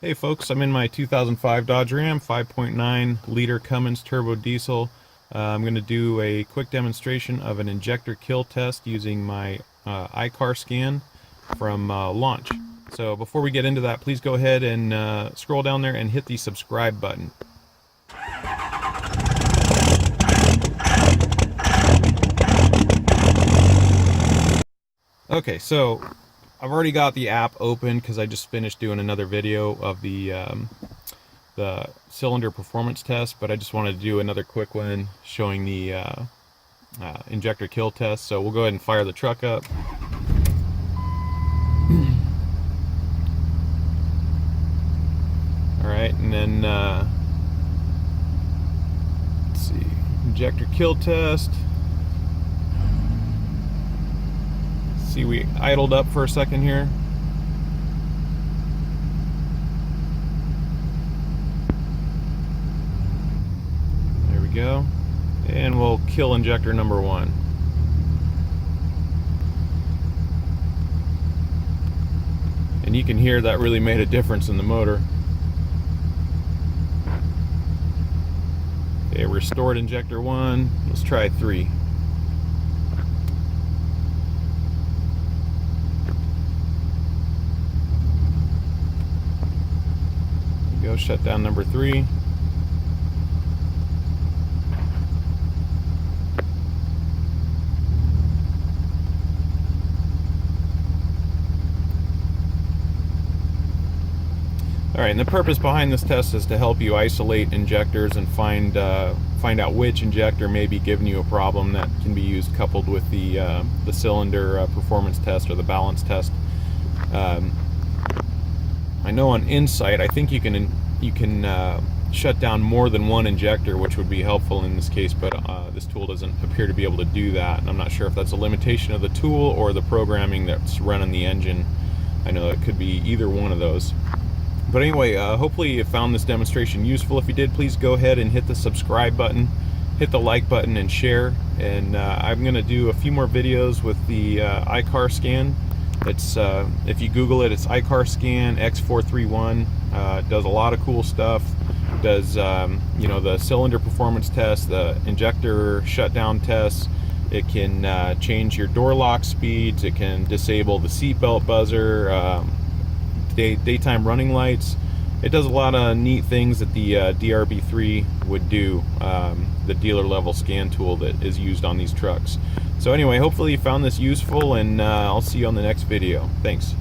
Hey folks, I'm in my 2005 Dodge Ram 5.9 liter Cummins turbo diesel. I'm going to do a quick demonstration of an injector kill test using my icarscan from launch. So before we get into that, please go ahead and scroll down there and hit the subscribe button. Okay, so I've already got the app open because I just finished doing another video of the cylinder performance test, but I just wanted to do another quick one showing the injector kill test. So we'll go ahead and fire the truck up. Alright, and then let's see, injector kill test. See, we idled up for a second here. There we go. And we'll kill injector number 1. And you can hear that really made a difference in the motor. Okay, restored injector 1. Let's try 3. Go shut down number 3. Alright, and the purpose behind this test is to help you isolate injectors and find out which injector may be giving you a problem that can be used coupled with the cylinder performance test or the balance test. I know on Insight, I think you can shut down more than one injector, which would be helpful in this case, but this tool doesn't appear to be able to do that, and I'm not sure if that's a limitation of the tool or the programming that's running the engine. I know it could be either one of those. But anyway, hopefully you found this demonstration useful. If you did, please go ahead and hit the subscribe button, hit the like button, and share. And I'm going to do a few more videos with the icarscan. It's if you Google it, it's icarscan X431. It does a lot of cool stuff. It does you know, the cylinder performance test, the injector shutdown tests. It can change your door lock speeds. It can disable the seatbelt buzzer, daytime running lights. It does a lot of neat things that the DRB3 would do, the dealer level scan tool that is used on these trucks. So anyway, hopefully you found this useful, and I'll see you on the next video. Thanks.